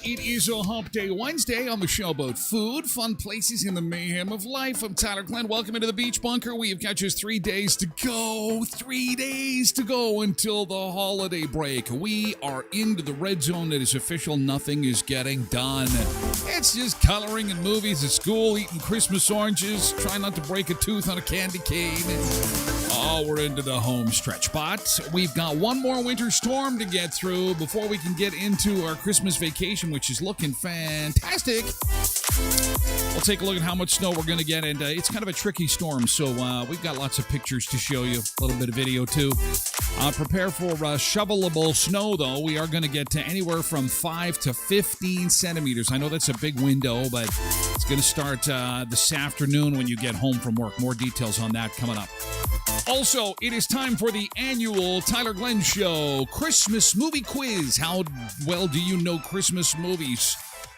It is a Hump Day Wednesday on the show about food, fun places, in the mayhem of life. I'm Tyler Glenn. Welcome into the Beach Bunker. We have got just 3 days to go. 3 days to go until the holiday break. We are into the red zone. It is official. Nothing is getting done. It's just coloring and movies at school, eating Christmas oranges, trying not to break a tooth on a candy cane. Oh, we're into the home stretch. But we've got one more winter storm to get through before we can get into our Christmas vacation, which is looking fantastic. We'll take a look at how much snow we're going to get, and it's kind of a tricky storm, so we've got lots of pictures to show you, a little bit of video too. Prepare for shovelable snow, though. We are going to get to anywhere from 5 to 15 centimeters. I know that's a big window, but it's going to start this afternoon when you get home from work. More details on that coming up. Also, it is time for the annual Tyler Glen Show Christmas movie quiz. How well do you know Christmas movies?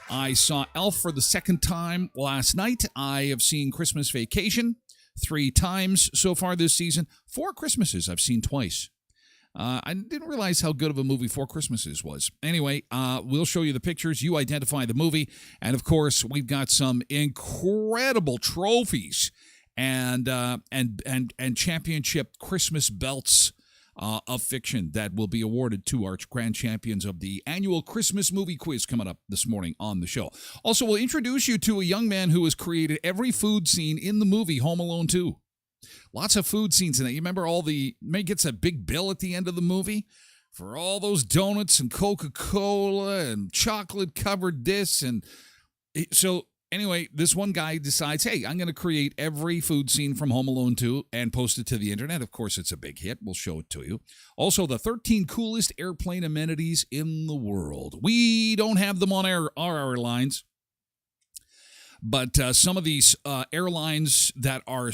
I saw Elf for the second time last night. I have seen Christmas Vacation 3 times so far this season. 4 Christmases I've seen twice. I didn't realize how good of a movie 4 Christmases was. Anyway, we'll show you the pictures. You identify the movie. And, of course, we've got some incredible trophies and championship Christmas belts of fiction that will be awarded to our grand champions of the annual Christmas movie quiz coming up this morning on the show. Also, we'll introduce you to a young man who has created every food scene in the movie Home Alone 2. Lots of food scenes in that. You remember May gets a big bill at the end of the movie for all those donuts and Coca-Cola and chocolate-covered this. And so anyway, this one guy decides, hey, I'm going to create every food scene from Home Alone 2 and post it to the internet. Of course, it's a big hit. We'll show it to you. Also, the 13 coolest airplane amenities in the world. We don't have them on our airlines, but some of these airlines that are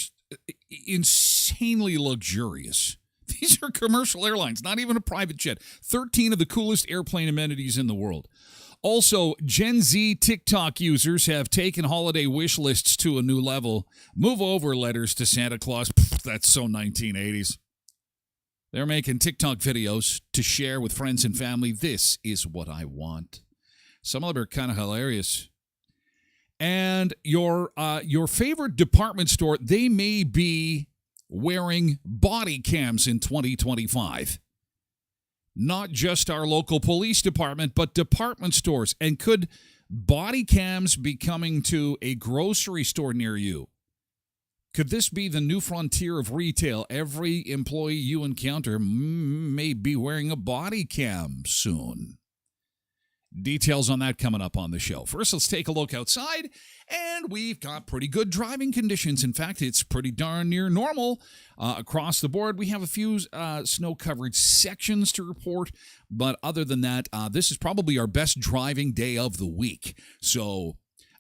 insanely luxurious. These are commercial airlines, not even a private jet. 13 of the coolest airplane amenities in the world. Also, Gen Z TikTok users have taken holiday wish lists to a new level. Move over letters to Santa Claus. That's so 1980s. They're making TikTok videos to share with friends and family. This is what I want. Some of them are kind of hilarious. And your favorite department store, they may be wearing body cams in 2025. Not just our local police department, but department stores. And could body cams be coming to a grocery store near you? Could this be the new frontier of retail? Every employee you encounter may be wearing a body cam soon. Details on that coming up on the show. First, let's take a look outside, and we've got pretty good driving conditions. In fact, it's pretty darn near normal across the board. We have a few snow-covered sections to report, but other than that, this is probably our best driving day of the week. So,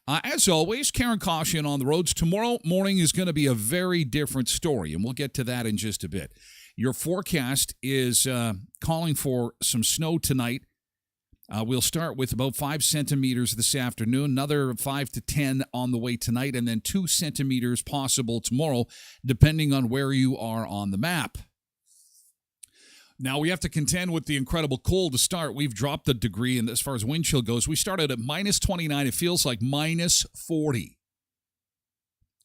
as always, care and caution on the roads. Tomorrow morning is going to be a very different story, and we'll get to that in just a bit. Your forecast is calling for some snow tonight. We'll start with about 5 centimeters this afternoon, another 5 to 10 on the way tonight, and then 2 centimeters possible tomorrow, depending on where you are on the map. Now, we have to contend with the incredible cold to start. We've dropped a degree, and as far as wind chill goes, we started at minus 29. It feels like minus 40.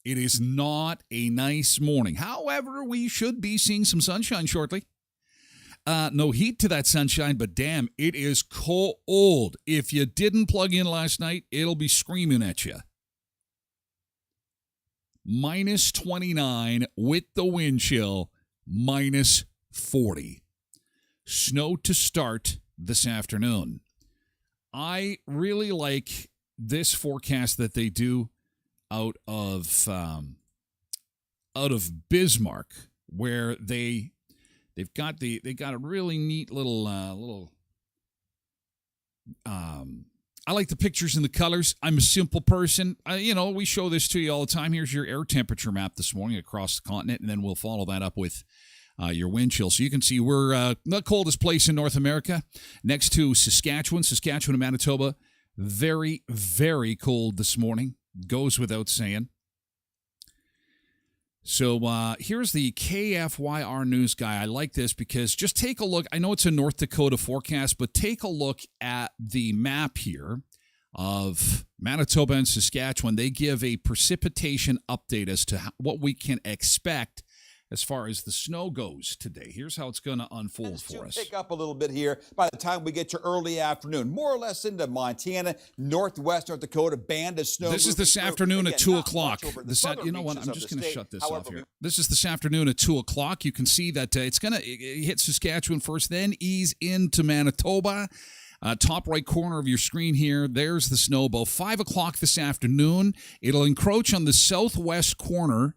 It is not a nice morning. However, we should be seeing some sunshine shortly. No heat to that sunshine, but damn, it is cold. If you didn't plug in last night, it'll be screaming at you. Minus 29 with the wind chill, minus 40. Snow to start this afternoon. I really like this forecast that they do out of Bismarck, where They've got a really neat little I like the pictures and the colors. I'm a simple person. We show this to you all the time. Here's your air temperature map this morning across the continent, and then we'll follow that up with your wind chill. So you can see we're the coldest place in North America, next to Saskatchewan and Manitoba. Very, very cold this morning. Goes without saying. So here's the KFYR news guy. I like this because just take a look. I know it's a North Dakota forecast, but take a look at the map here of Manitoba and Saskatchewan. They give a precipitation update as to what we can expect as far as the snow goes today. Here's how it's going to unfold for us. Pick up a little bit here by the time we get to early afternoon, more or less into Montana, northwest North Dakota, band of snow. This is this afternoon at 2 o'clock. You know what? I'm just going to shut this off here. This is this afternoon at 2 o'clock. You can see that it's going to hit Saskatchewan first, then ease into Manitoba. Top right corner of your screen here, there's the snow. About 5 o'clock this afternoon, it'll encroach on the southwest corner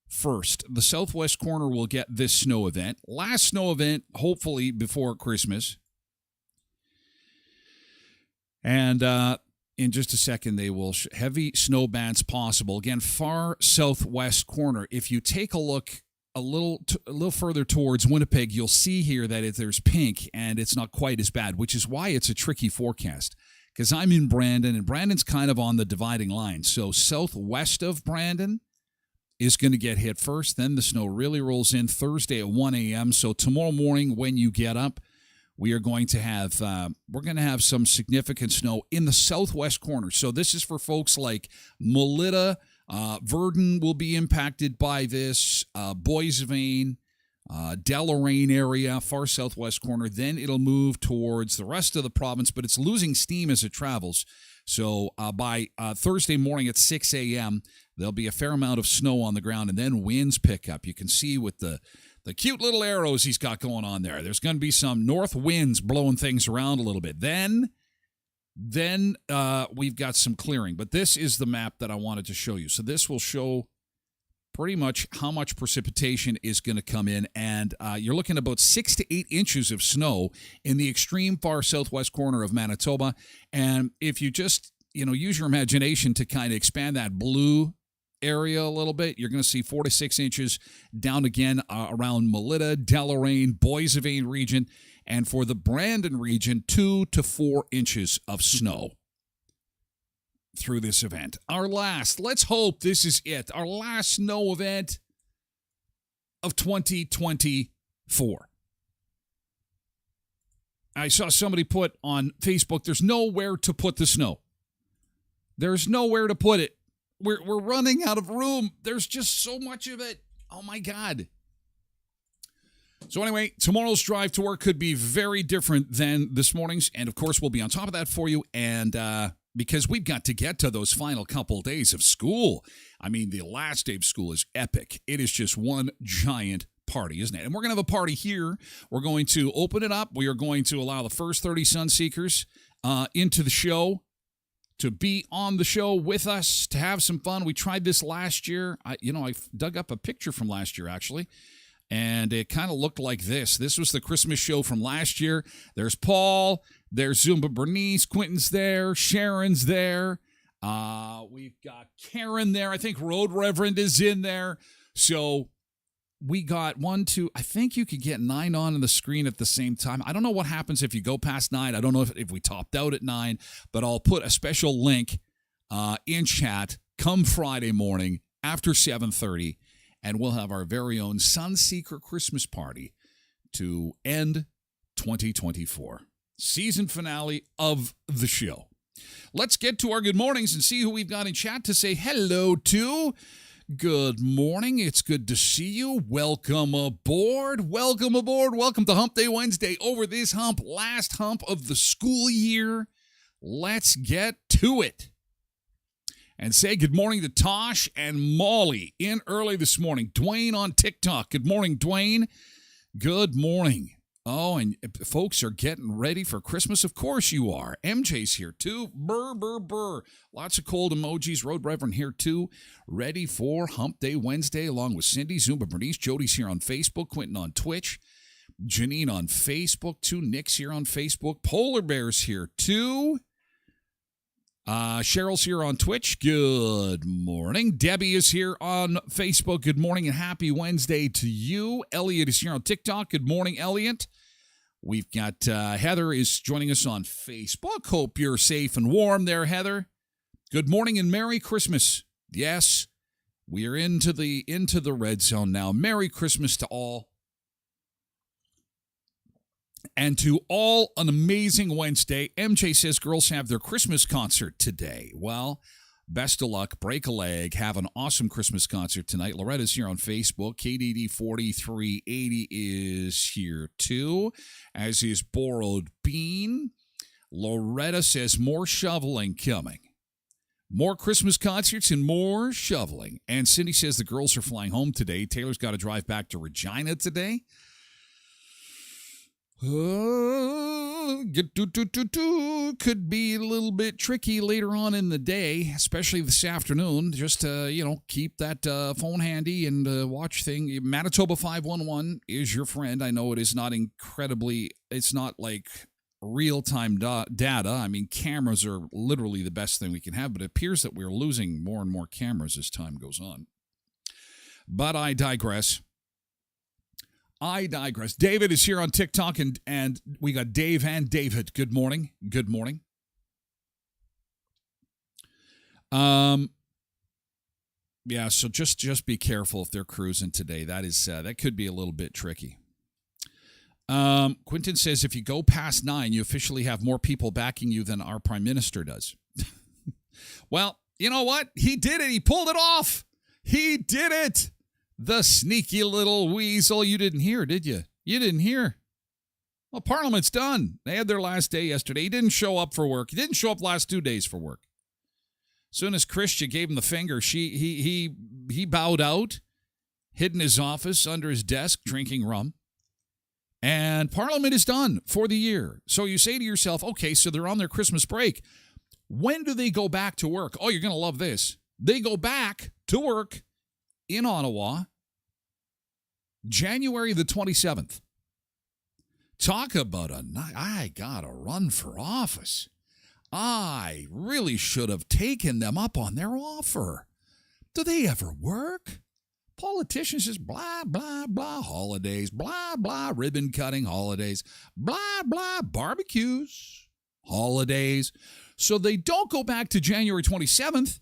first. The southwest corner will get this snow event. Last snow event, hopefully before Christmas. And in just a second, they will heavy snow bands possible. Again, far southwest corner. If you take a look a little further towards Winnipeg, you'll see here that there's pink, and it's not quite as bad, which is why it's a tricky forecast. Because I'm in Brandon, and Brandon's kind of on the dividing line. So southwest of Brandon is going to get hit first. Then the snow really rolls in Thursday at 1 a.m. So tomorrow morning when you get up, we are going to have some significant snow in the southwest corner. So this is for folks like Melita. Verdun will be impacted by this. Boissevain, Deloraine area, far southwest corner. Then it'll move towards the rest of the province, but it's losing steam as it travels. So by Thursday morning at 6 a.m., there'll be a fair amount of snow on the ground, and then winds pick up. You can see with the cute little arrows he's got going on there. There's going to be some north winds blowing things around a little bit. Then we've got some clearing. But this is the map that I wanted to show you. So this will show pretty much how much precipitation is going to come in, and you're looking at about 6 to 8 inches of snow in the extreme far southwest corner of Manitoba. And if you just use your imagination to kind of expand that blue area a little bit, you're going to see 4 to 6 inches down again around Melita, Deloraine, Boissevain region, and for the Brandon region, 2 to 4 inches of snow through this event. Let's hope this is it, our last snow event of 2024. I saw somebody put on Facebook, there's nowhere to put the snow. There's nowhere to put it. We're running out of room. There's just so much of it. Oh, my God. So anyway, tomorrow's drive to work could be very different than this morning's. And, of course, we'll be on top of that for you. And because we've got to get to those final couple days of school. I mean, the last day of school is epic. It is just one giant party, isn't it? And we're going to have a party here. We're going to open it up. We are going to allow the first 30 Sunseekers into the show, to be on the show with us, to have some fun. We tried this last year. I dug up a picture from last year, actually, and it kind of looked like this. This was the Christmas show from last year. There's Paul. There's Zumba Bernice. Quentin's there. Sharon's there. We've got Karen there. I think Road Reverend is in there. So we got 1, 2, I think you could get 9 on the screen at the same time. I don't know what happens if you go past 9. I don't know if we topped out at 9, but I'll put a special link in chat come Friday morning after 7:30, and we'll have our very own Sunseeker Christmas party to end 2024. Season finale of the show. Let's get to our good mornings and see who we've got in chat to say hello to. Good morning. It's good to see you. Welcome aboard. Welcome aboard. Welcome to Hump Day Wednesday. Over this hump, last hump of the school year. Let's get to it. And say good morning to Tosh and Molly in early this morning. Dwayne on TikTok. Good morning, Dwayne. Good morning. Oh, and folks are getting ready for Christmas. Of course you are. MJ's here too. Burr, burr, burr. Lots of cold emojis. Road Reverend here too. Ready for Hump Day Wednesday along with Cindy, Zumba Bernice. Jody's here on Facebook. Quentin on Twitch. Janine on Facebook too. Nick's here on Facebook. Polar Bear's here too. Cheryl's here on Twitch. Good morning. Debbie is here on Facebook. Good morning and happy Wednesday to you. Elliot is here on TikTok. Good morning, Elliot. We've got Heather is joining us on Facebook. Hope you're safe and warm there, Heather. Good morning and Merry Christmas. Yes, we are into the red zone now. Merry Christmas to all. And to all, an amazing Wednesday. MJ says girls have their Christmas concert today. Well, best of luck. Break a leg. Have an awesome Christmas concert tonight. Loretta's here on Facebook. KDD 4380 is here too, as is Borrowed Bean. Loretta says more shoveling coming. More Christmas concerts and more shoveling. And Cindy says the girls are flying home today. Taylor's got to drive back to Regina today. Could be a little bit tricky later on in the day, especially this afternoon. Just keep that phone handy and watch thing. Manitoba 511 is your friend. I know it is not incredibly. It's not like real-time data. I mean, cameras are literally the best thing we can have, but it appears that we're losing more and more cameras as time goes on. But I digress. David is here on TikTok, and we got Dave and David. Good morning. Good morning. Yeah, so just be careful if they're cruising today. That could be a little bit tricky. Quentin says if you go past 9, you officially have more people backing you than our prime minister does. Well, you know what? He did it. He pulled it off. He did it. The sneaky little weasel. You didn't hear, did you? You didn't hear. Well, Parliament's done. They had their last day yesterday. He didn't show up for work. He didn't show up last 2 days for work. As soon as Christian gave him the finger, he bowed out, hid in his office under his desk, drinking rum. And Parliament is done for the year. So you say to yourself, okay, so they're on their Christmas break. When do they go back to work? Oh, you're going to love this. They go back to work in Ottawa, January the 27th. Talk about I got to run for office. I really should have taken them up on their offer. Do they ever work? Politicians just blah, blah, blah, holidays, blah, blah, ribbon cutting, holidays, blah, blah, barbecues, holidays. So they don't go back to January 27th.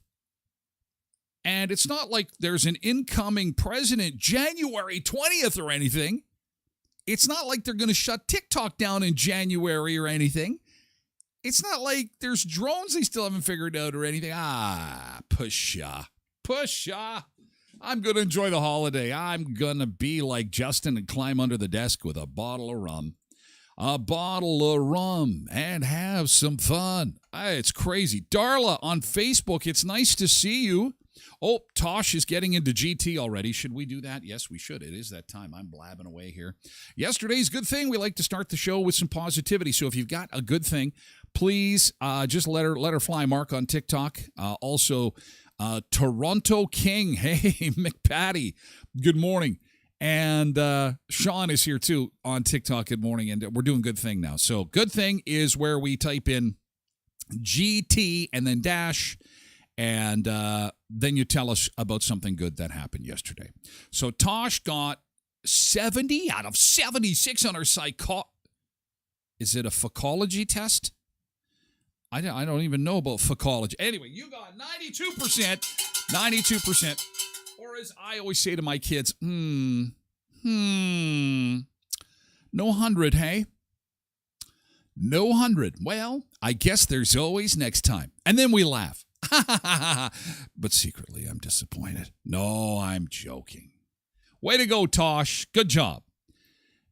And it's not like there's an incoming president January 20th or anything. It's not like they're going to shut TikTok down in January or anything. It's not like there's drones they still haven't figured out or anything. Pusha. I'm going to enjoy the holiday. I'm going to be like Justin and climb under the desk with a bottle of rum. a bottle of rum, and have some fun. It's crazy. Darla on Facebook, it's nice to see you. Oh, Tosh is getting into GT already. Should we do that? Yes, we should. It is that time. I'm blabbing away here. Yesterday's good thing. We like to start the show with some positivity. So if you've got a good thing, please just let her fly. Mark on TikTok. Also, Toronto King. Hey, McPatty. Good morning. And Sean is here too on TikTok. Good morning. And we're doing good thing now. So good thing is where we type in GT and then dash. And then you tell us about something good that happened yesterday. So Tosh got 70 out of 76 on her Is it a phacology test? I don't even know about phacology. Anyway, you got 92%. 92%. Or as I always say to my kids, no 100, hey? No 100. Well, I guess there's always next time. And then we laugh. But secretly, I'm disappointed. No, I'm joking. Way to go, Tosh. Good job.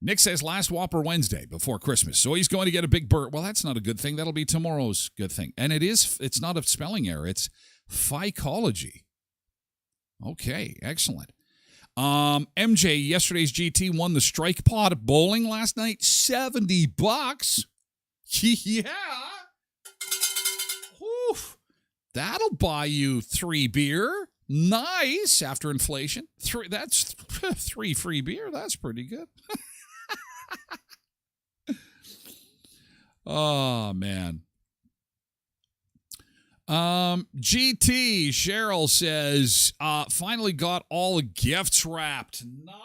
Nick says last Whopper Wednesday before Christmas, so he's going to get a big burp. Well, that's not a good thing. That'll be tomorrow's good thing. And it's not a spelling error. It's phycology. Okay, excellent. MJ, yesterday's GT won the strike pot at bowling last night. $70. Yeah. Oof. That'll buy you 3 beer. Nice. After inflation. That's 3 free beer. That's pretty good. Oh, man. GT, Cheryl says, finally got all the gifts wrapped. Nice.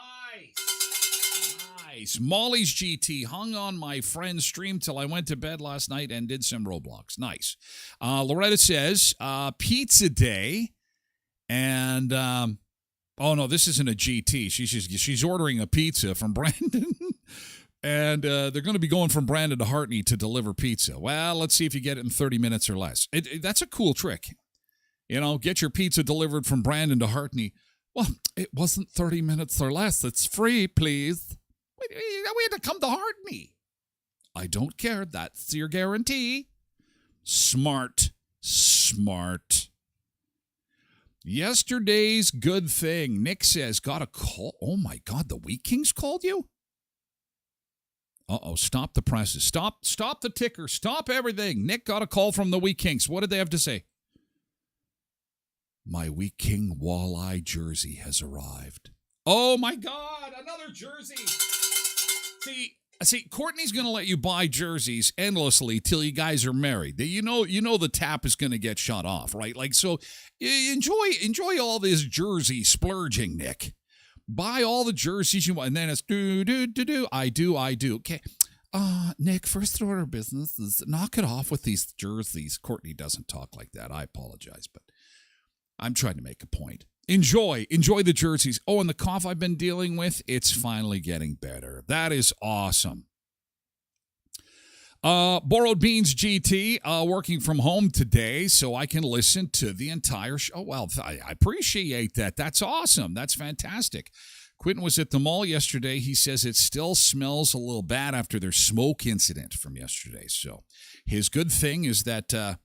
Molly's GT hung on my friend's stream till I went to bed last night and did some Roblox. Nice. Loretta says, pizza day. And, oh no, this isn't a GT. She's ordering a pizza from Brandon. And they're going to be going from Brandon to Hartney to deliver pizza. Well, let's see if you get it in 30 minutes or less. That's a cool trick. You know, get your pizza delivered from Brandon to Hartney. Well, it wasn't 30 minutes or less. It's free, please. We had to come to Hartney. I don't care. That's your guarantee. Smart. Yesterday's good thing. Nick says, got a call. Oh, my God. The Wheat Kings called you? Uh-oh. Stop the presses. Stop the ticker. Stop everything. Nick got a call from the Wheat Kings. What did they have to say? My Wheat King walleye jersey has arrived. Oh, my God. Another jersey. See, Courtney's going to let you buy jerseys endlessly till you guys are married. You know the tap is going to get shut off, right? Like, so enjoy all this jersey splurging, Nick. Buy all the jerseys you want, and then it's do. I do. Okay. Nick, first order of business is knock it off with these jerseys. Courtney doesn't talk like that. I apologize, but I'm trying to make a point. Enjoy the jerseys. Oh, and the cough I've been dealing with, it's finally getting better. That is awesome. Borrowed Beans GT, working from home today, so I can listen to the entire show. Oh, well, I appreciate that. That's awesome. That's fantastic. Quentin was at the mall yesterday. He says it still smells a little bad after their smoke incident from yesterday. So his good thing is that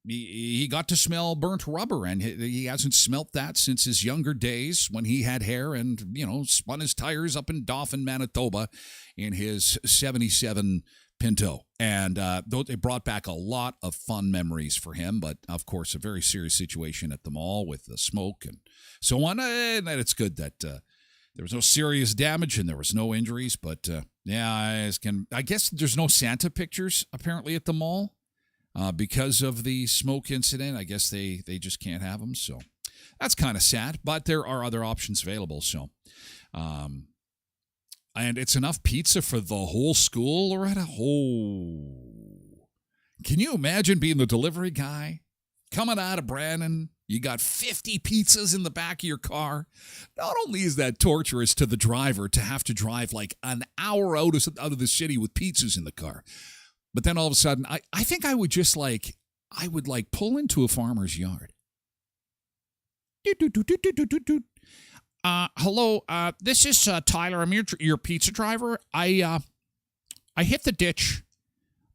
he got to smell burnt rubber, and he hasn't smelt that since his younger days when he had hair and, spun his tires up in Dauphin, Manitoba in his 77 Pinto. And they brought back a lot of fun memories for him, but of course, a very serious situation at the mall with the smoke and so on. And it's good that there was no serious damage and there was no injuries, but I guess there's no Santa pictures apparently at the mall. Because of the smoke incident, I guess they just can't have them. So that's kind of sad, but there are other options available. So, and it's enough pizza for the whole school, Loretta. Oh, can you imagine being the delivery guy coming out of Brandon? You got 50 pizzas in the back of your car. Not only is that torturous to the driver to have to drive like an hour out of the city with pizzas in the car, but then all of a sudden, I think I would just pull into a farmer's yard. Hello, this is Tyler. I'm your pizza driver. I I hit the ditch.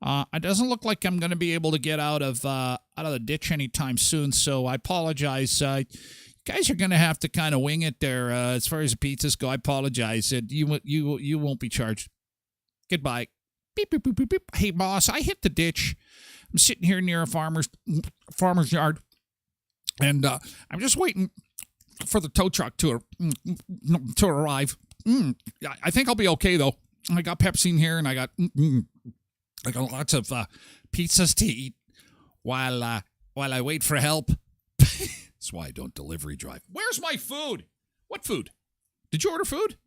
It doesn't look like I'm going to be able to get out of the ditch anytime soon, so I apologize. You guys are going to have to kind of wing it there as far as the pizzas go. I apologize. You won't be charged. Goodbye. Beep, beep, beep, beep, beep. Hey, boss, I hit the ditch. I'm sitting here near a farmer's yard, and I'm just waiting for the tow truck to arrive. I think I'll be okay, though. I got Pepsi in here, and I got lots of pizzas to eat while I wait for help. That's why I don't delivery drive. Where's my food? What food? Did you order food?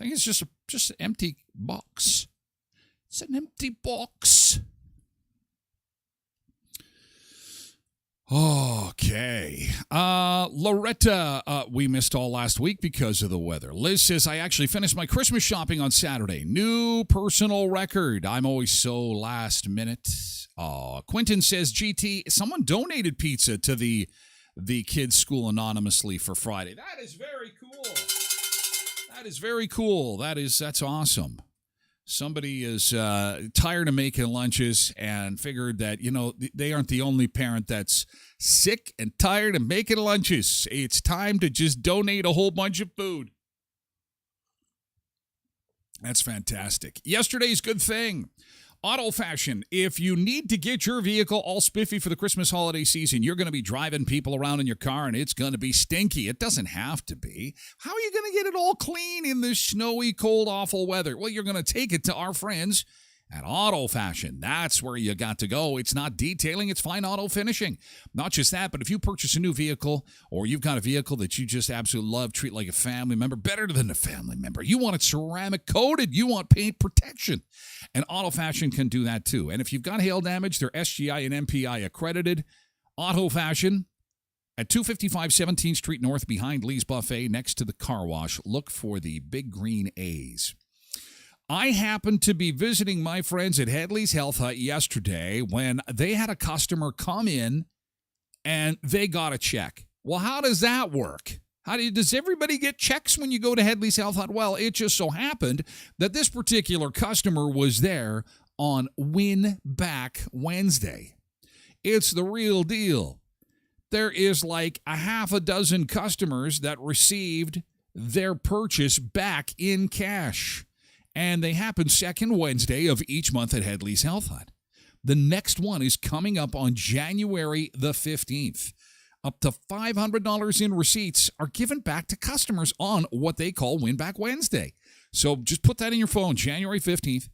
I think it's just an empty box. It's an empty box. Okay. Loretta, we missed all last week because of the weather. Liz says, I actually finished my Christmas shopping on Saturday. New personal record. I'm always so last minute. Quentin says, GT, someone donated pizza to the kids' school anonymously for Friday. That is very cool. That is very cool. That's awesome. Somebody is tired of making lunches and figured that, they aren't the only parent that's sick and tired of making lunches. It's time to just donate a whole bunch of food. That's fantastic. Yesterday's good thing. Auto Fashion. If you need to get your vehicle all spiffy for the Christmas holiday season, you're going to be driving people around in your car and it's going to be stinky. It doesn't have to be. How are you going to get it all clean in this snowy, cold, awful weather? Well, you're going to take it to our friends at Auto Fashion. That's where you got to go. It's not detailing, it's fine auto finishing. Not just that, but if you purchase a new vehicle or you've got a vehicle that you just absolutely love, treat like a family member, better than a family member. You want it ceramic coated, you want paint protection. And Auto Fashion can do that too. And if you've got hail damage, they're SGI and MPI accredited. Auto Fashion at 255 17th Street North behind Lee's Buffet next to the car wash. Look for the big green A's. I happened to be visiting my friends at Headley's Health Hut yesterday when they had a customer come in and they got a check. Well, how does that work? Does everybody get checks when you go to Headley's Health Hut? Well, it just so happened that this particular customer was there on Win Back Wednesday. It's the real deal. There is like a half a dozen customers that received their purchase back in cash. And they happen second Wednesday of each month at Headley's Health Hut. The next one is coming up on January the 15th. Up to $500 in receipts are given back to customers on what they call Win Back Wednesday. So just put that in your phone, January 15th.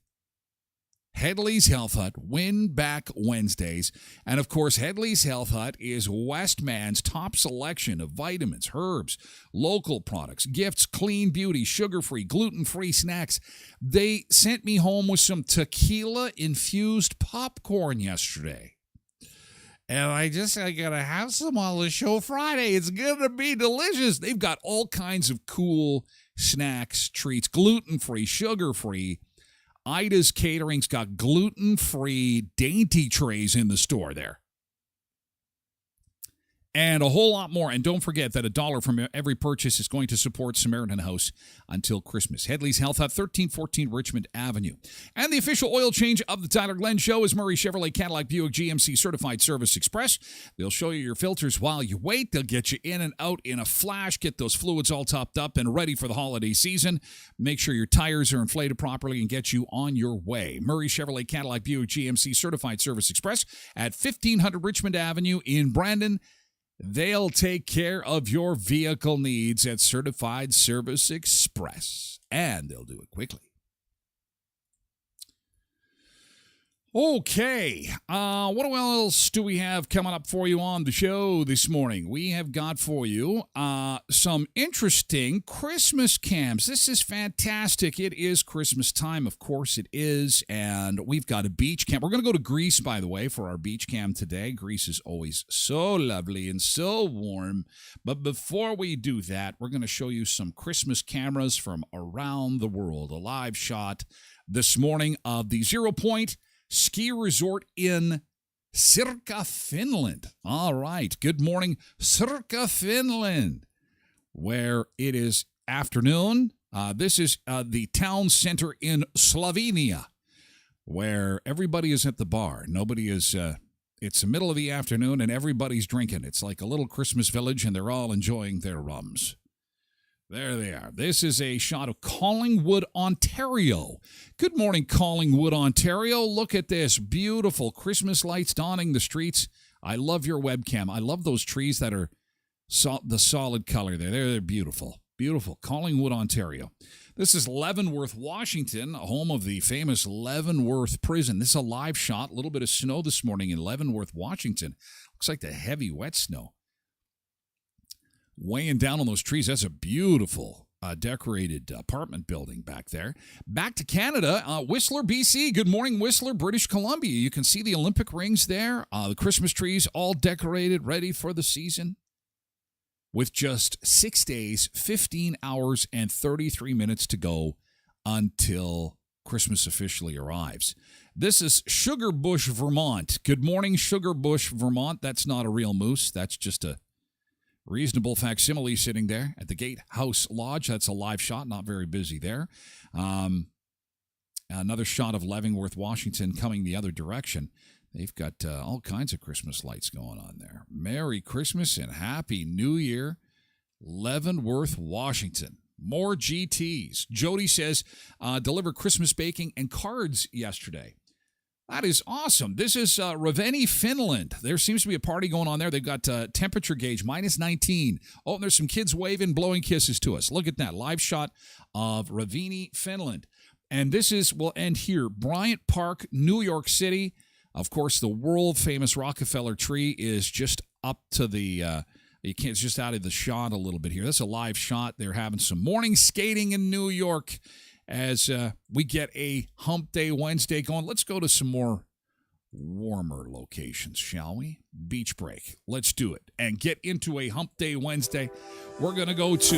Headley's Health Hut, Win Back Wednesdays. And of course, Headley's Health Hut is Westman's top selection of vitamins, herbs, local products, gifts, clean beauty, sugar-free, gluten-free snacks. They sent me home with some tequila-infused popcorn yesterday. And I gotta have some on the show Friday. It's gonna be delicious. They've got all kinds of cool snacks, treats, gluten-free, sugar-free. Ida's Catering's got gluten-free dainty trays in the store there. And a whole lot more. And don't forget that $1 from every purchase is going to support Samaritan House until Christmas. Headley's Health Hut, 1314 Richmond Avenue. And the official oil change of the Tyler Glen Show is Murray Chevrolet Cadillac Buick GMC Certified Service Express. They'll show you your filters while you wait. They'll get you in and out in a flash, get those fluids all topped up and ready for the holiday season. Make sure your tires are inflated properly and get you on your way. Murray Chevrolet Cadillac Buick GMC Certified Service Express at 1500 Richmond Avenue in Brandon. They'll take care of your vehicle needs at Certified Service Express, and they'll do it quickly. Okay, what else do we have coming up for you on the show this morning? We have got for you some interesting Christmas camps. This is fantastic. It is Christmas time, of course it is, and we've got a beach camp. We're going to go to Greece, by the way, for our beach camp today. Greece is always so lovely and so warm, but before we do that, we're going to show you some Christmas cameras from around the world. A live shot this morning of the 0 Point Ski Resort in Sirka, Finland. All right. Good morning, Sirka, Finland, where it is afternoon This is the town center in Slovenia, where everybody is at the bar. Nobody is, it's the middle of the afternoon and everybody's drinking. It's like a little Christmas village and they're all enjoying their rums. There they are. This is a shot of Collingwood, Ontario. Good morning, Collingwood, Ontario. Look at this. Beautiful Christmas lights dawning the streets. I love your webcam. I love those trees that are the solid color there. They're beautiful. Beautiful. Collingwood, Ontario. This is Leavenworth, Washington, home of the famous Leavenworth Prison. This is a live shot. A little bit of snow this morning in Leavenworth, Washington. Looks like the heavy, wet snow. Weighing down on those trees. That's a beautiful decorated apartment building back there. Back to Canada, Whistler, BC. Good morning, Whistler, British Columbia. You can see the Olympic rings there. The Christmas trees all decorated, ready for the season. With just 6 days, 15 hours, and 33 minutes to go until Christmas officially arrives. This is Sugarbush, Vermont. Good morning, Sugarbush, Vermont. That's not a real moose. That's just a reasonable facsimile sitting there at the Gatehouse Lodge. That's a live shot, not very busy there. Another shot of Leavenworth, Washington coming the other direction. They've got all kinds of Christmas lights going on there. Merry Christmas and Happy New Year, Leavenworth, Washington. More GTs. Jody says, deliver Christmas baking and cards yesterday. That is awesome. This is Rovaniemi, Finland. There seems to be a party going on there. They've got temperature gauge, minus 19. Oh, and there's some kids waving, blowing kisses to us. Look at that. Live shot of Rovaniemi, Finland. And this is, we'll end here, Bryant Park, New York City. Of course, the world-famous Rockefeller tree is just up to the, it's just out of the shot a little bit here. That's a live shot. They're having some morning skating in New York as we get a Hump Day Wednesday going. Let's go to some more warmer locations, shall we? Beach break. Let's do it and get into a Hump Day Wednesday. We're going to go to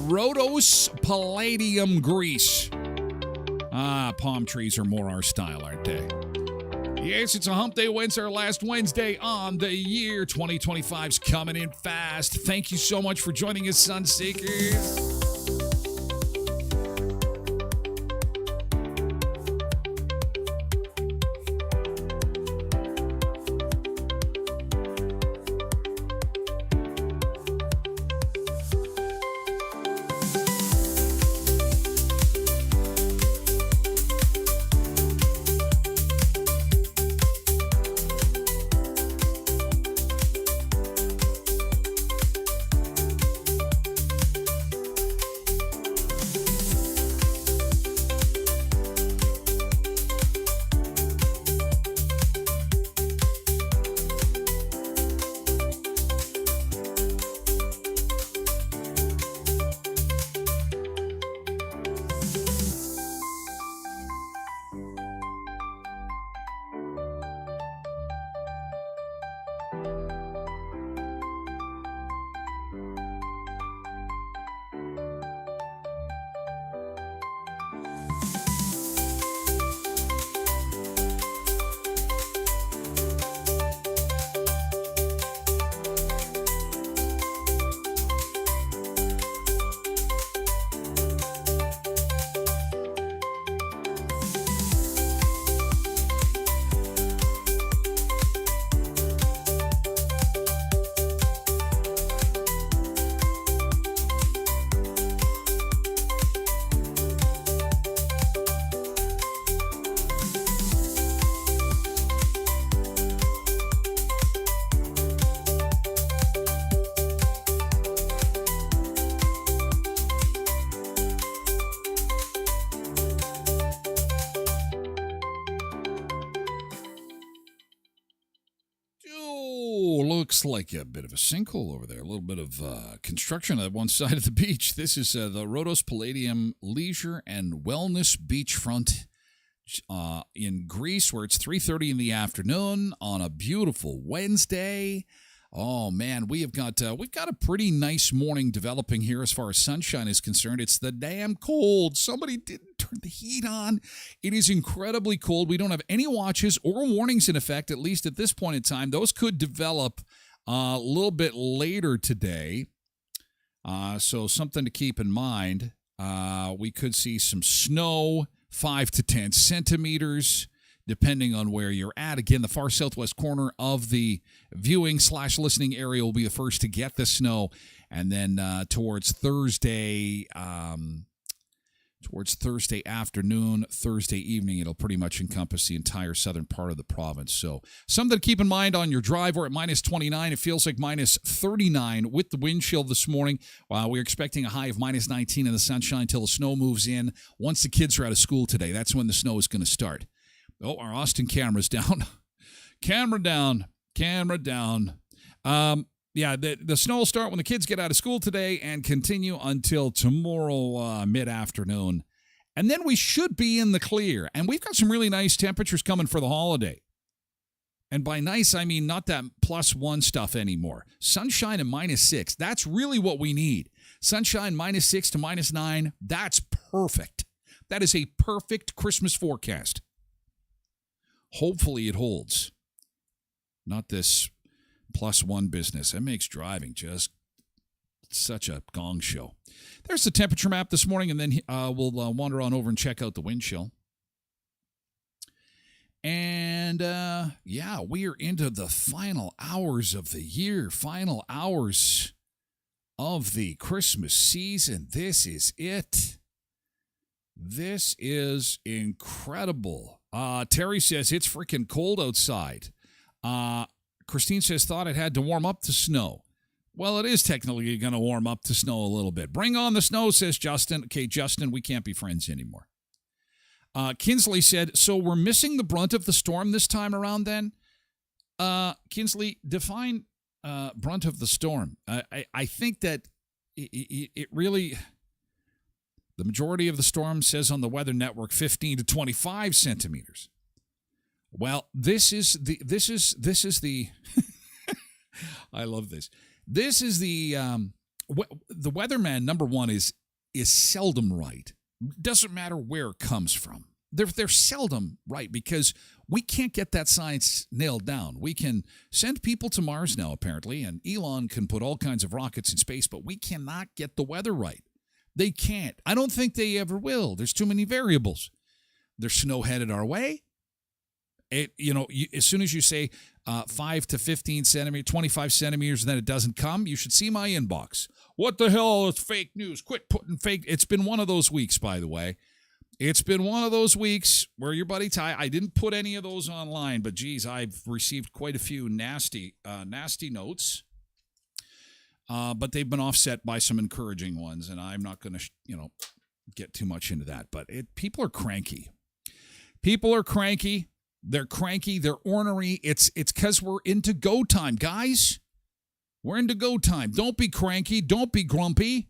Rhodos, Palladium, Greece. Palm trees are more our style, aren't they? Yes, it's a Hump Day Wednesday, our last Wednesday on the year. 2025's coming in fast. Thank you so much for joining us, Sunseekers. Looks like a bit of a sinkhole over there, a little bit of construction at one side of the beach. This is the Rhodos Palladium Leisure and Wellness Beachfront in Greece, where it's 3:30 in the afternoon on a beautiful Wednesday. Oh man, we've got a pretty nice morning developing here as far as sunshine is concerned. It's the damn cold. Somebody didn't turn the heat on. It is incredibly cold. We don't have any watches or warnings in effect, at least at this point in time. Those could develop a little bit later today. So something to keep in mind. We could see some snow, 5 to 10 centimeters, depending on where you're at. Again, the far southwest corner of the viewing/listening area will be the first to get the snow. And then towards Thursday afternoon, Thursday evening, it'll pretty much encompass the entire southern part of the province. So something to keep in mind on your drive. We're at minus 29. It feels like minus 39 with the wind chill this morning. We're expecting a high of minus 19 in the sunshine until the snow moves in. Once the kids are out of school today, that's when the snow is going to start. Oh, our Austin camera's down. Camera down. The snow will start when the kids get out of school today and continue until tomorrow mid-afternoon. And then we should be in the clear. And we've got some really nice temperatures coming for the holiday. And by nice, I mean not that +1 stuff anymore. Sunshine and -6. That's really what we need. Sunshine -6 to -9. That's perfect. That is a perfect Christmas forecast. Hopefully it holds. Not this +1 business. That makes driving just such a gong show. There's the temperature map this morning, and then we'll wander on over and check out the wind chill. And, we are into the final hours of the year, final hours of the Christmas season. This is it. This is incredible. Terry says it's freaking cold outside. Christine says, thought it had to warm up to snow. Well, it is technically going to warm up to snow a little bit. Bring on the snow, says Justin. Okay, Justin, we can't be friends anymore. Kinsley said, so we're missing the brunt of the storm this time around then? Kinsley, define brunt of the storm. I think that it really, the majority of the storm says on the Weather Network 15 to 25 centimeters. Well, this is the I love this. This is the weatherman, number one, is seldom right. Doesn't matter where it comes from. They're seldom right because we can't get that science nailed down. We can send people to Mars now, apparently, and Elon can put all kinds of rockets in space, but we cannot get the weather right. They can't. I don't think they ever will. There's too many variables. There's snow headed our way. As soon as you say 5 to 15 centimeters, 25 centimeters, and then it doesn't come, you should see my inbox. What the hell is fake news? Quit putting fake. It's been one of those weeks, by the way. It's been one of those weeks where your buddy Ty, I didn't put any of those online, but geez, I've received quite a few nasty notes. But they've been offset by some encouraging ones, and I'm not going to, get too much into that. But people are cranky. People are cranky. They're cranky. They're ornery. It's because we're into go time, guys. We're into go time. Don't be cranky. Don't be grumpy.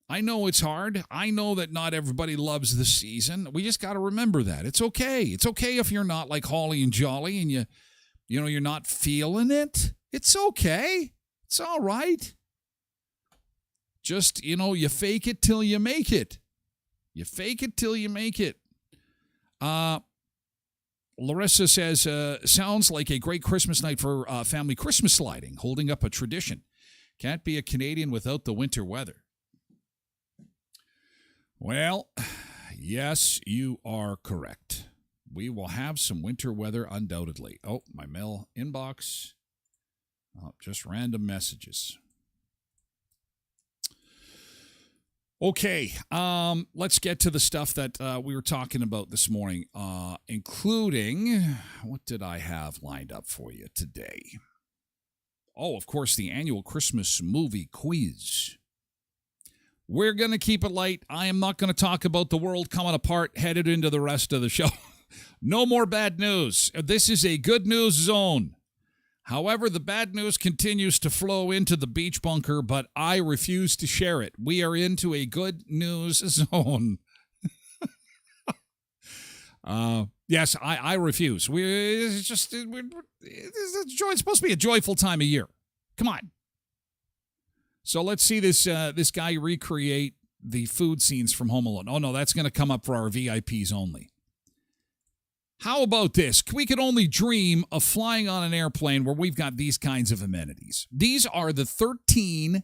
I know it's hard. I know that not everybody loves the season. We just got to remember that. It's okay. It's okay if you're not like Holly and Jolly and you're not feeling it. It's okay. It's all right. Just, you fake it till you make it. You fake it till you make it. Larissa says, sounds like a great Christmas night for family Christmas sliding, holding up a tradition. Can't be a Canadian without the winter weather. Well, yes, you are correct. We will have some winter weather undoubtedly. Oh, my mail inbox. Oh, just random messages. Okay, let's get to the stuff that we were talking about this morning, including, what did I have lined up for you today? Oh, of course, the annual Christmas movie quiz. We're going to keep it light. I am not going to talk about the world coming apart headed into the rest of the show. No more bad news. This is a good news zone. However, the bad news continues to flow into the beach bunker, but I refuse to share it. We are into a good news zone. Yes, I refuse. It's supposed to be a joyful time of year. Come on. So let's see this guy recreate the food scenes from Home Alone. Oh, no, that's going to come up for our VIPs only. How about this? We could only dream of flying on an airplane where we've got these kinds of amenities. These are the 13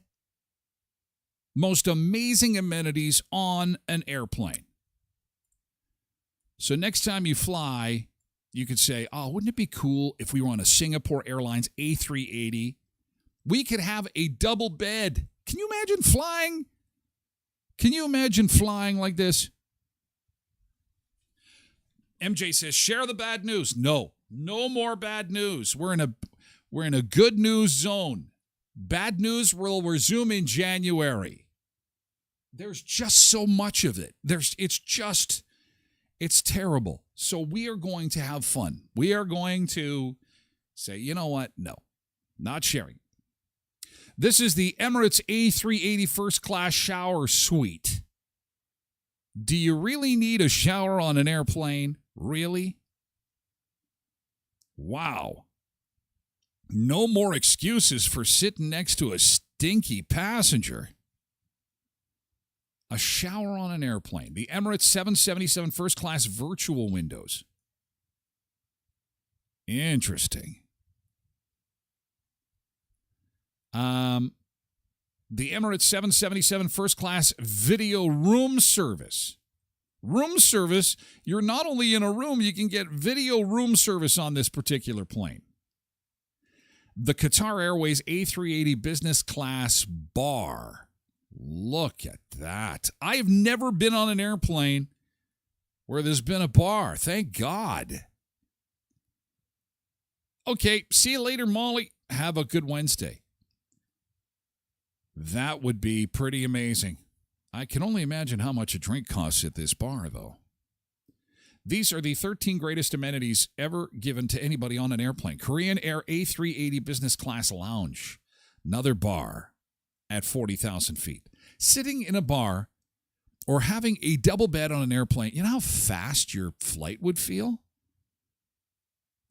most amazing amenities on an airplane. So next time you fly, you could say, oh, wouldn't it be cool if we were on a Singapore Airlines A380? We could have a double bed. Can you imagine flying? Can you imagine flying like this? MJ says, share the bad news. No more bad news. We're in a good news zone. Bad news will resume in January. There's just so much of it. It's terrible. So we are going to have fun. We are going to say, you know what? No, not sharing. This is the Emirates A380 First Class Shower Suite. Do you really need a shower on an airplane? Really? Wow. No more excuses for sitting next to a stinky passenger. A shower on an airplane. The Emirates 777 First Class Virtual Windows. Interesting. The Emirates 777 First Class Video Room Service. Room service, you're not only in a room, you can get video room service on this particular plane. The Qatar Airways A380 Business Class Bar. Look at that. I have never been on an airplane where there's been a bar. Thank God. Okay, see you later, Molly. Have a good Wednesday. That would be pretty amazing. I can only imagine how much a drink costs at this bar, though. These are the 13 greatest amenities ever given to anybody on an airplane. Korean Air A380 Business Class Lounge. Another bar at 40,000 feet. Sitting in a bar or having a double bed on an airplane, you know how fast your flight would feel?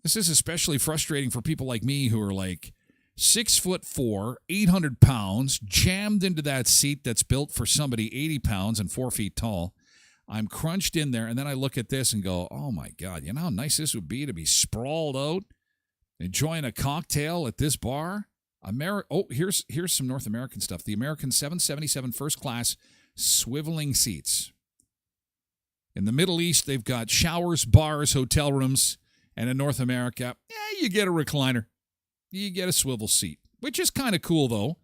This is especially frustrating for people like me who are like 6'4", 800 pounds, jammed into that seat that's built for somebody 80 pounds and 4 feet tall. I'm crunched in there, and then I look at this and go, oh, my God, you know how nice this would be to be sprawled out, enjoying a cocktail at this bar? Here's some North American stuff. The American 777 First Class swiveling seats. In the Middle East, they've got showers, bars, hotel rooms, and in North America, you get a recliner. You get a swivel seat, which is kind of cool, though,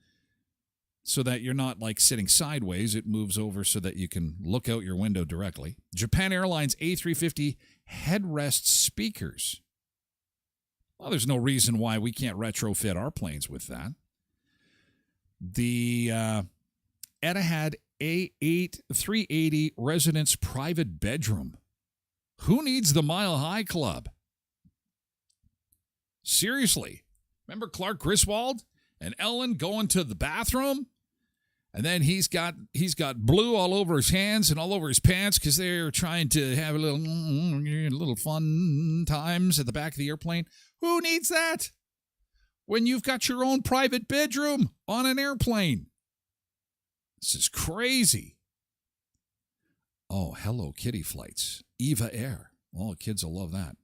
so that you're not, like, sitting sideways. It moves over so that you can look out your window directly. Japan Airlines A350 headrest speakers. Well, there's no reason why we can't retrofit our planes with that. The Etihad A380 residence private bedroom. Who needs the Mile High Club? Seriously. Remember Clark Griswold and Ellen going to the bathroom? And then he's got blue all over his hands and all over his pants because they're trying to have a little fun times at the back of the airplane. Who needs that when you've got your own private bedroom on an airplane? This is crazy. Oh, Hello Kitty flights. Eva Air. Oh, kids will love that.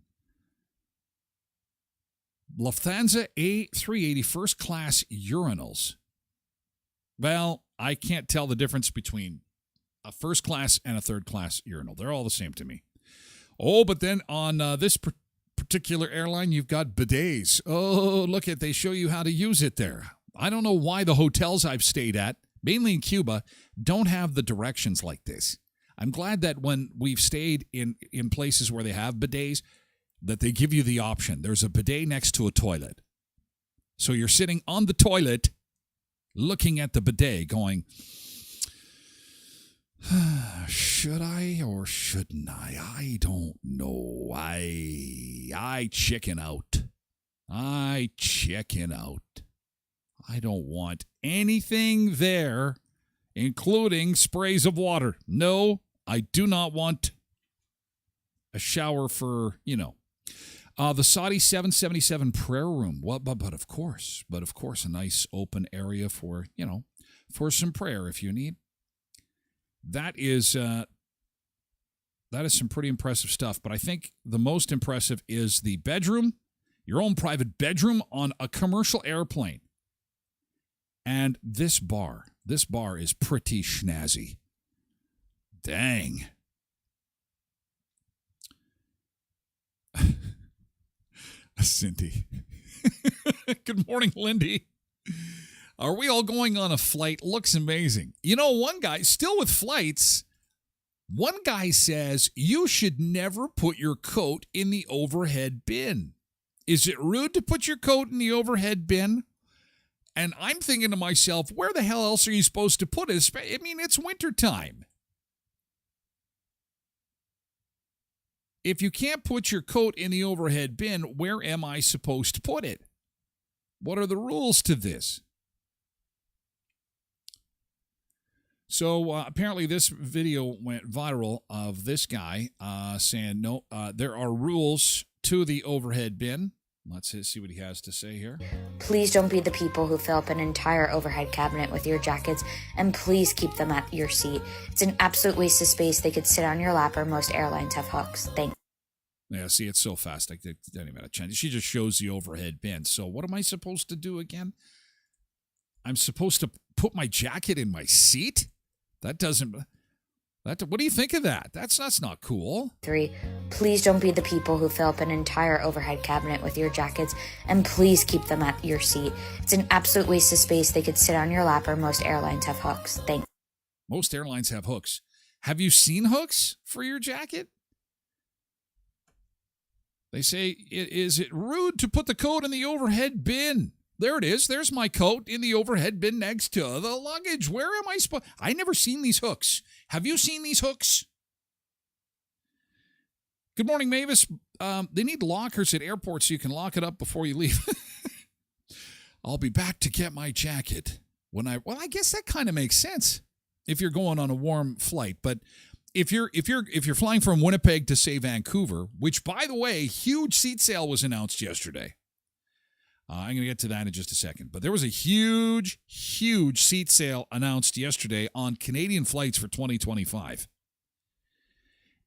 Lufthansa A380 First Class urinals. Well, I can't tell the difference between a first class and a third class urinal. They're all the same to me. Oh, but then on this particular airline, you've got bidets. Oh, look at, they show you how to use it there. I don't know why the hotels I've stayed at, mainly in Cuba, don't have the directions like this. I'm glad that when we've stayed in places where they have bidets, that they give you the option. There's a bidet next to a toilet. So you're sitting on the toilet looking at the bidet going, should I or shouldn't I? I don't know. I chicken out. I chicken out. I don't want anything there, including sprays of water. No, I do not want a shower for, the Saudi 777 prayer room. Well, but of course, a nice open area for, for some prayer if you need. That is some pretty impressive stuff. But I think the most impressive is the bedroom, your own private bedroom on a commercial airplane. And this bar, This bar is pretty snazzy. Dang. Cindy. Good morning, Lindy. Are we all going on a flight? Looks amazing. You know, one guy, still with flights, one guy says you should never put your coat in the overhead bin. Is it rude to put your coat in the overhead bin? And I'm thinking to myself, where the hell else are you supposed to put it? I mean, it's wintertime. If you can't put your coat in the overhead bin, where am I supposed to put it? What are the rules to this? So apparently this video went viral of this guy saying, no, there are rules to the overhead bin. Let's see what he has to say here. Please don't be the people who fill up an entire overhead cabinet with your jackets, and please keep them at your seat. It's an absolute waste of space. They could sit on your lap, or most airlines have hooks. Thanks. Yeah, see, it's so fast. I didn't even have a chance. She just shows the overhead bin. So what am I supposed to do again? I'm supposed to put my jacket in my seat? That doesn't... what do you think of that? That's not cool. 3, please don't be the people who fill up an entire overhead cabinet with your jackets, and please keep them at your seat. It's an absolute waste of space. They could sit on your lap, or most airlines have hooks. Thanks. Most airlines have hooks. Have you seen hooks for your jacket? They say, is it rude to put the coat in the overhead bin? There it is. There's my coat in the overhead bin next to the luggage. Where am I supposed? I never seen these hooks. Have you seen these hooks? Good morning, Mavis. They need lockers at airports so you can lock it up before you leave. I'll be back to get my jacket well, I guess that kind of makes sense if you're going on a warm flight. But if you're flying from Winnipeg to, say, Vancouver, which, by the way, huge seat sale was announced yesterday. I'm going to get to that in just a second. But there was a huge, huge seat sale announced yesterday on Canadian flights for 2025.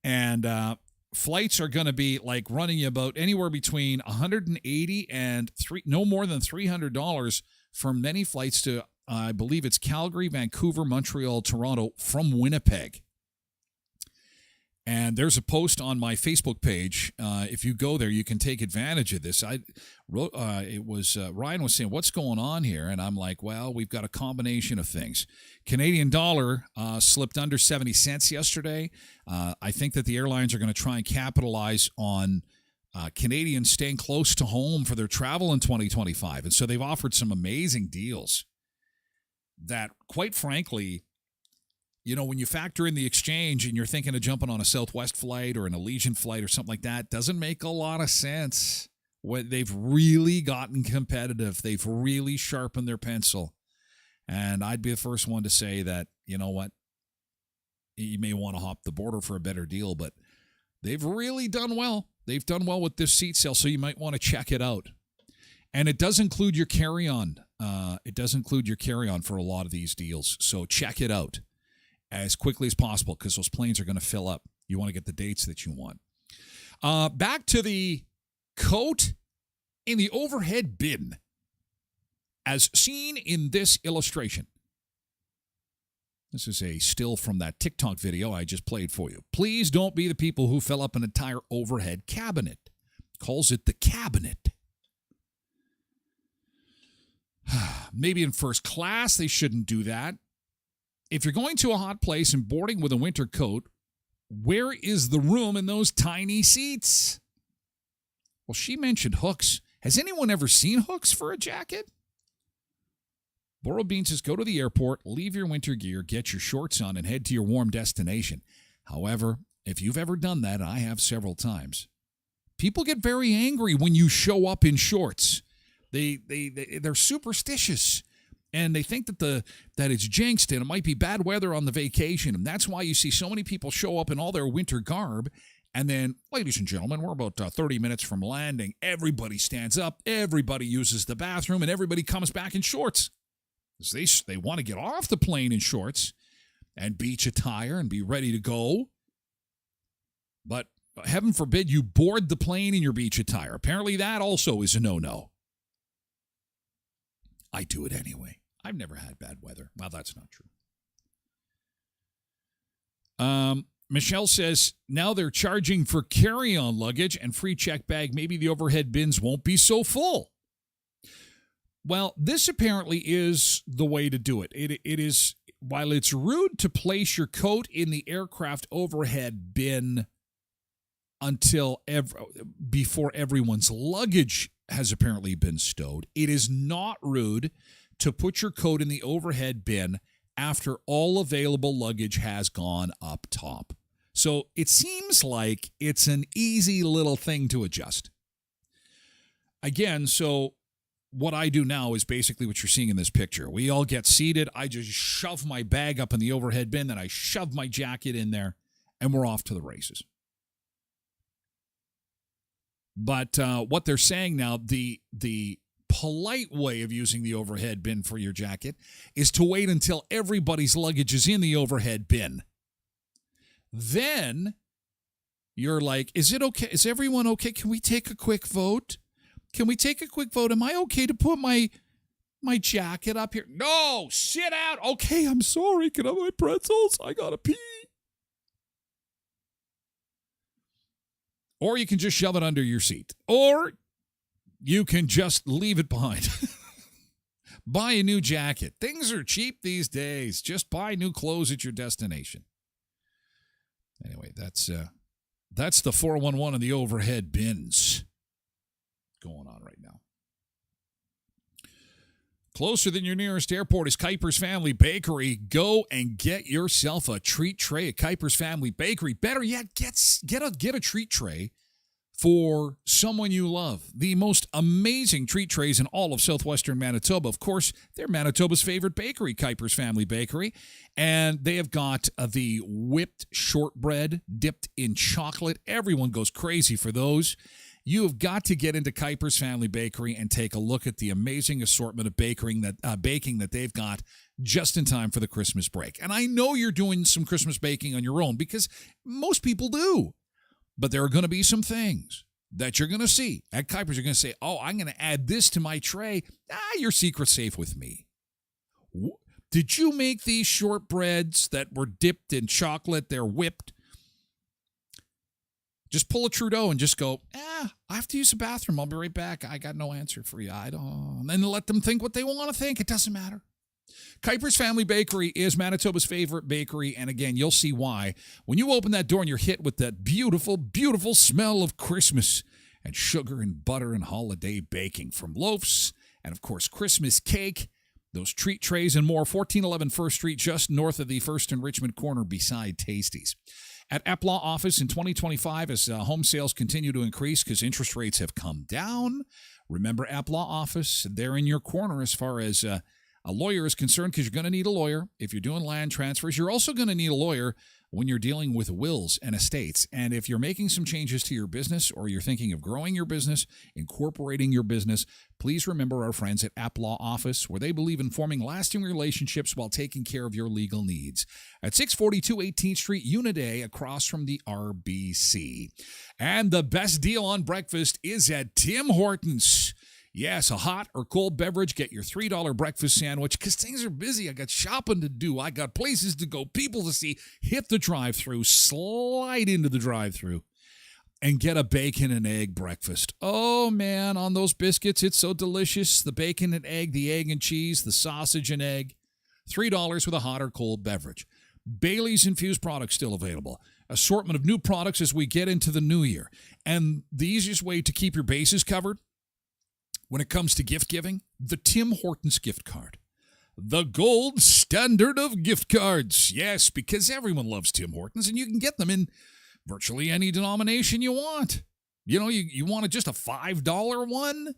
And flights are going to be like running you about anywhere between $180 and no more than $300 for many flights to, I believe it's Calgary, Vancouver, Montreal, Toronto from Winnipeg. And there's a post on my Facebook page. If you go there, you can take advantage of this. Ryan was saying, what's going on here? And I'm like, well, we've got a combination of things. Canadian dollar slipped under 70 cents yesterday. I think that the airlines are going to try and capitalize on Canadians staying close to home for their travel in 2025. And so they've offered some amazing deals that, quite frankly, you know, when you factor in the exchange and you're thinking of jumping on a Southwest flight or an Allegiant flight or something like that, doesn't make a lot of sense. They've really gotten competitive. They've really sharpened their pencil. And I'd be the first one to say that, you know what, you may want to hop the border for a better deal, but they've really done well. They've done well with this seat sale, so you might want to check it out. And it does include your carry-on. It does include your carry-on for a lot of these deals, so check it out as quickly as possible because those planes are going to fill up. You want to get the dates that you want. Back to the coat in the overhead bin as seen in this illustration. This is a still from that TikTok video I just played for you. Please don't be the people who fill up an entire overhead cabinet. Calls it the cabinet. Maybe in first class they shouldn't do that. If you're going to a hot place and boarding with a winter coat, where is the room in those tiny seats? Well, she mentioned hooks. Has anyone ever seen hooks for a jacket? Boral Bean says, go to the airport, leave your winter gear, get your shorts on, and head to your warm destination. However, if you've ever done that, and I have several times, people get very angry when you show up in shorts. They're superstitious. And they think that it's jinxed and it might be bad weather on the vacation. And that's why you see so many people show up in all their winter garb. And then, ladies and gentlemen, we're about 30 minutes from landing. Everybody stands up. Everybody uses the bathroom. And everybody comes back in shorts. They want to get off the plane in shorts and beach attire and be ready to go. But heaven forbid you board the plane in your beach attire. Apparently that also is a no-no. I do it anyway. I've never had bad weather. Well, that's not true. Michelle says, now they're charging for carry-on luggage and free check bag. Maybe the overhead bins won't be so full. Well, this apparently is the way to do it. It is, while it's rude to place your coat in the aircraft overhead bin before everyone's luggage has apparently been stowed, it is not rude to put your coat in the overhead bin after all available luggage has gone up top. So it seems like it's an easy little thing to adjust. Again, so what I do now is basically what you're seeing in this picture. We all get seated. I just shove my bag up in the overhead bin, then I shove my jacket in there, and we're off to the races. But what they're saying now, the polite way of using the overhead bin for your jacket is to wait until everybody's luggage is in the overhead bin. Then you're like, is it okay? Is everyone okay? Can we take a quick vote? Can we take a quick vote? Am I okay to put my jacket up here? No, sit out. Okay, I'm sorry. Can I have my pretzels? I gotta pee. Or you can just shove it under your seat. Or you can just leave it behind. Buy a new jacket. Things are cheap these days. Just buy new clothes at your destination. Anyway, that's the 411 and the overhead bins going on right now. Closer than your nearest airport is Kuiper's Family Bakery. Go and get yourself a treat tray at Kuiper's Family Bakery. Better yet, get a treat tray for someone you love. The most amazing treat trays in all of southwestern Manitoba. Of course, they're Manitoba's favorite bakery, Kuiper's Family Bakery. And they have got the whipped shortbread dipped in chocolate. Everyone goes crazy for those. You have got to get into Kuiper's Family Bakery and take a look at the amazing assortment of baking that they've got just in time for the Christmas break. And I know you're doing some Christmas baking on your own because most people do. But there are going to be some things that you're going to see at Kuiper's. You're going to say, oh, I'm going to add this to my tray. Your secret's safe with me. Did you make these shortbreads that were dipped in chocolate? They're whipped. Just pull a Trudeau and just go, I have to use the bathroom. I'll be right back. I got no answer for you. I don't. And then let them think what they want to think. It doesn't matter. Kuiper's Family Bakery is Manitoba's favorite bakery, and again, you'll see why. When you open that door and you're hit with that beautiful, beautiful smell of Christmas and sugar and butter and holiday baking, from loaves and, of course, Christmas cake, those treat trays and more, 1411 First Street, just north of the First and Richmond corner beside Tasties. At Eplaw office in 2025, as home sales continue to increase because interest rates have come down, remember Eplaw office, they're in your corner as far as a lawyer is concerned, because you're going to need a lawyer. If you're doing land transfers, you're also going to need a lawyer when you're dealing with wills and estates. And if you're making some changes to your business, or you're thinking of growing your business, incorporating your business, please remember our friends at App Law Office, where they believe in forming lasting relationships while taking care of your legal needs. At 642 18th Street, Unit A, across from the RBC. And the best deal on breakfast is at Tim Hortons. Yes, a hot or cold beverage. Get your $3 breakfast sandwich because things are busy. I got shopping to do. I got places to go, people to see. Hit the drive-thru, slide into the drive-thru, and get a bacon and egg breakfast. Oh, man, on those biscuits, it's so delicious. The bacon and egg, the egg and cheese, the sausage and egg. $3 with a hot or cold beverage. Bailey's infused products still available. Assortment of new products as we get into the new year. And the easiest way to keep your bases covered when it comes to gift giving, the Tim Hortons gift card. The gold standard of gift cards. Yes, because everyone loves Tim Hortons, and you can get them in virtually any denomination you want. You know, you want just a $5 one?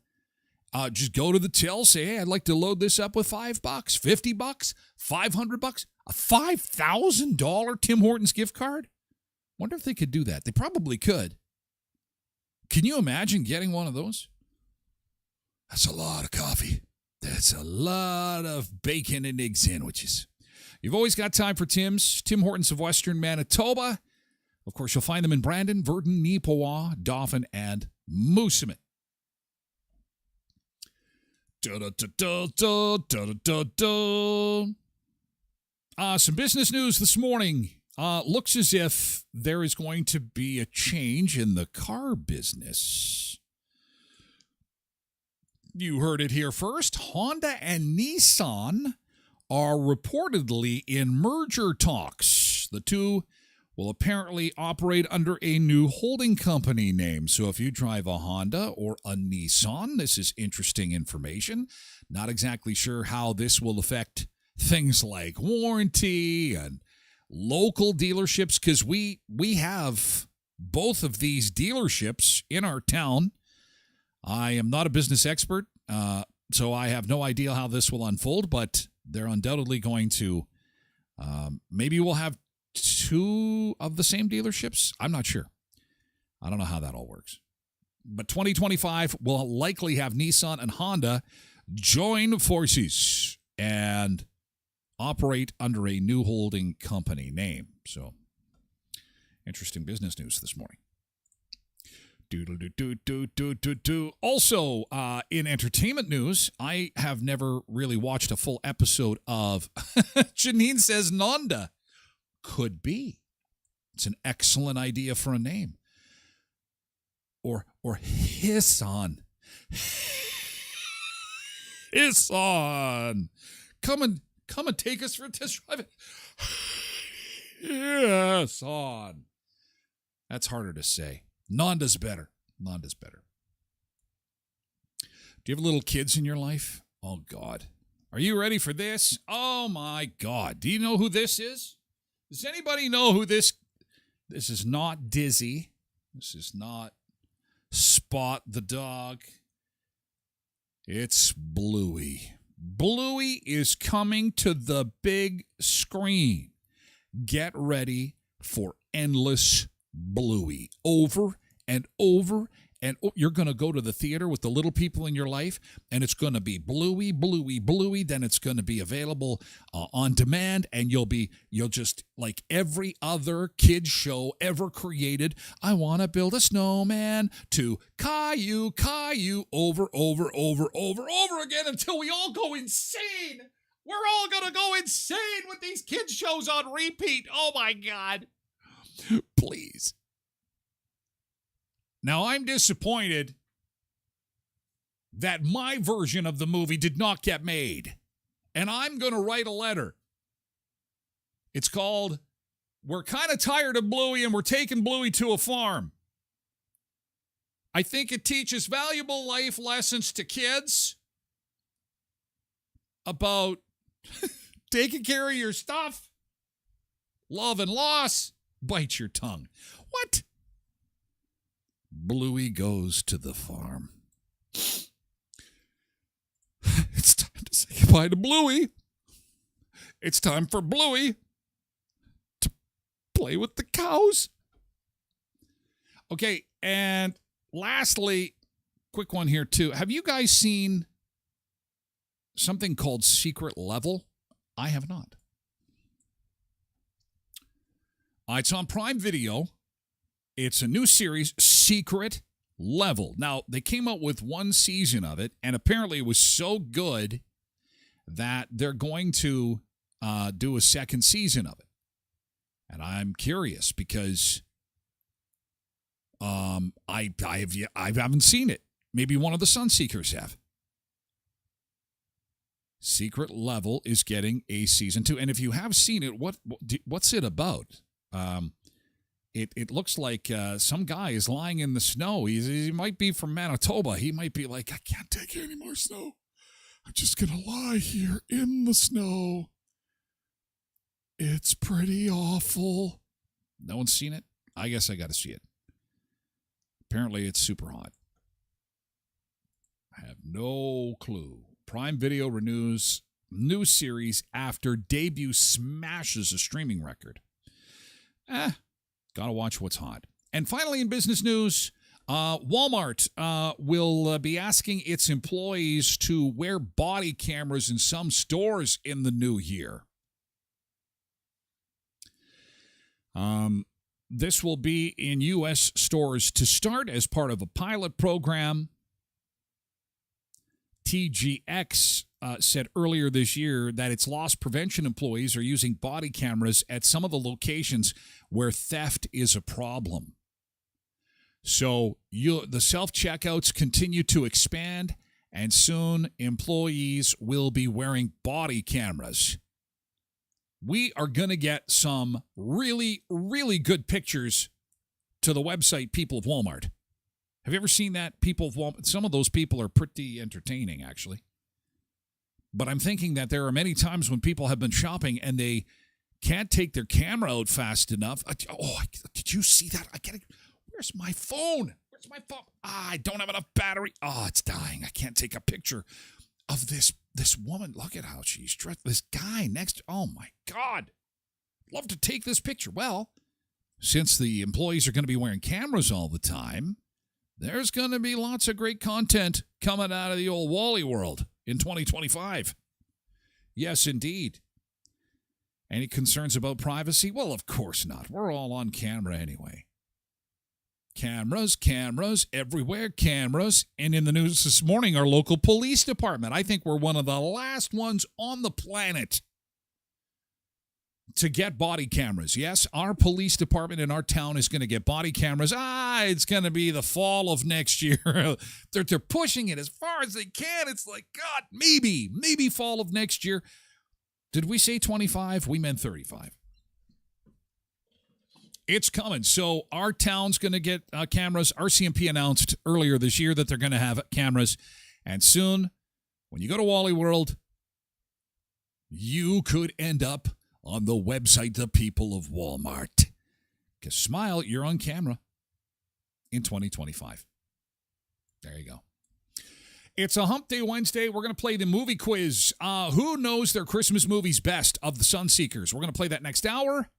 Just go to the till, say, hey, I'd like to load this up with $5, $50, $500, a $5,000 Tim Hortons gift card? Wonder if they could do that. They probably could. Can you imagine getting one of those? That's a lot of coffee. That's a lot of bacon and egg sandwiches. You've always got time for Tim's. Tim Hortons of Western Manitoba. Of course, you'll find them in Brandon, Virden, Neepawa, Dauphin, and Moosomin. Some business news this morning. Looks as if there is going to be a change in the car business. You heard it here first. Honda and Nissan are reportedly in merger talks. The two will apparently operate under a new holding company name. So if you drive a Honda or a Nissan, this is interesting information. Not exactly sure how this will affect things like warranty and local dealerships, because we have both of these dealerships in our town. I am not a business expert, so I have no idea how this will unfold, but they're undoubtedly going to, maybe we'll have two of the same dealerships. I'm not sure. I don't know how that all works. But 2025 will likely have Nissan and Honda join forces and operate under a new holding company name. So, interesting business news this morning. Also, in entertainment news, I have never really watched a full episode of Janine Says Nanda. Could be. It's an excellent idea for a name. Or Hisson. Hisson. Come and take us for a test drive. Hisson. That's harder to say. Nanda's better. Nanda's better. Do you have little kids in your life? Oh, God. Are you ready for this? Oh, my God. Do you know who this is? Does anybody know who this... This is not Dizzy. This is not Spot the dog. It's Bluey. Bluey is coming to the big screen. Get ready for endless Bluey. Over and over and you're going to go to the theater with the little people in your life, and it's going to be Bluey, Bluey, Bluey. Then it's going to be available on demand, and you'll just, like every other kid show ever created, I want to build a snowman, to Caillou, Caillou, over again until we all go insane. We're all going to go insane with these kids shows on repeat. Oh, my God. Please. Now, I'm disappointed that my version of the movie did not get made. And I'm going to write a letter. It's called, We're Kind of Tired of Bluey and We're Taking Bluey to a Farm. I think it teaches valuable life lessons to kids about taking care of your stuff, love and loss. Bite your tongue. What? Bluey goes to the farm. It's time to say goodbye to Bluey. It's time for Bluey to play with the cows. Okay, and lastly, quick one here too. Have you guys seen something called Secret Level? I have not. It's on Prime Video. It's a new series, Secret Level. Now, they came out with one season of it, and apparently it was so good that they're going to do a second season of it. And I'm curious because I haven't seen it. Maybe one of the Sunseekers have. Secret Level is getting a season 2. And if you have seen it, what's it about? It looks like some guy is lying in the snow. He might be from Manitoba. He might be like, I can't take any more snow. I'm just going to lie here in the snow. It's pretty awful. No one's seen it? I guess I got to see it. Apparently it's super hot. I have no clue. Prime Video renews new series after debut smashes a streaming record. Gotta watch what's hot. And finally, in business news, Walmart will be asking its employees to wear body cameras in some stores in the new year. This will be in U.S. stores to start as part of a pilot program TGX said earlier this year that its loss prevention employees are using body cameras at some of the locations where theft is a problem. So the self-checkouts continue to expand, and soon employees will be wearing body cameras. We are going to get some really, really good pictures to the website People of Walmart. Have you ever seen that? People of Walmart? Some of those people are pretty entertaining, actually. But I'm thinking that there are many times when people have been shopping and they can't take their camera out fast enough. Did you see that? Where's my phone? Where's my phone? I don't have enough battery. Oh, it's dying. I can't take a picture of this woman. Look at how she's dressed. This guy next. Oh, my God. Love to take this picture. Well, since the employees are going to be wearing cameras all the time, there's going to be lots of great content coming out of the old Wally world in 2025. Yes, indeed. Any concerns about privacy? Well, of course not. We're all on camera anyway. Cameras, everywhere, cameras. And in the news this morning, our local police department. I think we're one of the last ones on the planet to get body cameras. Yes, our police department in our town is going to get body cameras. It's going to be the fall of next year. They're pushing it as far as they can. It's like, God, maybe fall of next year. Did we say 25? We meant 35. It's coming. So our town's going to get cameras. RCMP announced earlier this year that they're going to have cameras. And soon, when you go to Wally World, you could end up on the website, The People of Walmart. Because smile, you're on camera in 2025. There you go. It's a Hump Day Wednesday. We're going to play the movie quiz. Who knows their Christmas movies best of the Sunseekers? We're going to play that next hour.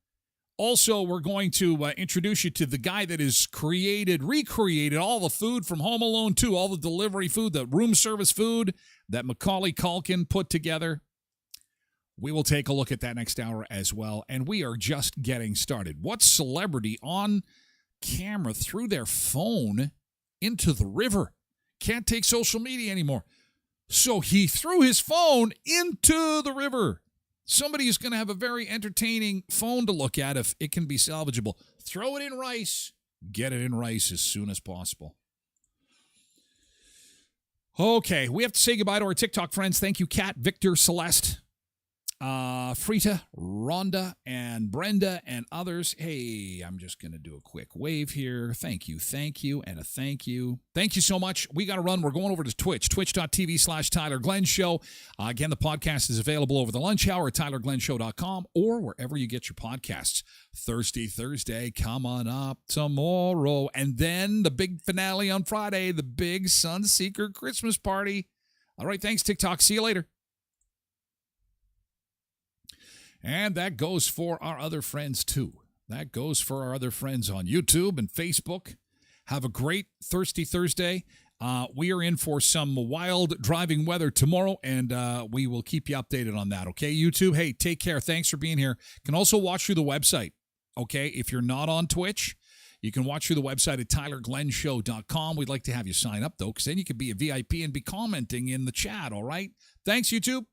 Also, we're going to introduce you to the guy that has recreated all the food from Home Alone 2, all the delivery food, the room service food that Macaulay Culkin put together. We will take a look at that next hour as well, and we are just getting started. What celebrity on camera threw their phone into the river? Can't take social media anymore. So he threw his phone into the river. Somebody is going to have a very entertaining phone to look at if it can be salvageable. Throw it in rice. Get it in rice as soon as possible. Okay, we have to say goodbye to our TikTok friends. Thank you, Kat, Victor, Celeste, Frita, Rhonda, and Brenda, and others. Hey, I'm just going to do a quick wave here. Thank you, and a thank you. Thank you so much. We got to run. We're going over to Twitch, twitch.tv/Tyler Glen Show. Again, the podcast is available over the lunch hour at tylerglenshow.com or wherever you get your podcasts. Thursday, come on up tomorrow. And then the big finale on Friday, the big Sunseeker Christmas party. All right, thanks, TikTok. See you later. And that goes for our other friends, too. That goes for our other friends on YouTube and Facebook. Have a great Thirsty Thursday. We are in for some wild driving weather tomorrow, and we will keep you updated on that, okay, YouTube? Hey, take care. Thanks for being here. You can also watch through the website, okay? If you're not on Twitch, you can watch through the website at tylerglenshow.com. We'd like to have you sign up, though, because then you could be a VIP and be commenting in the chat, all right? Thanks, YouTube.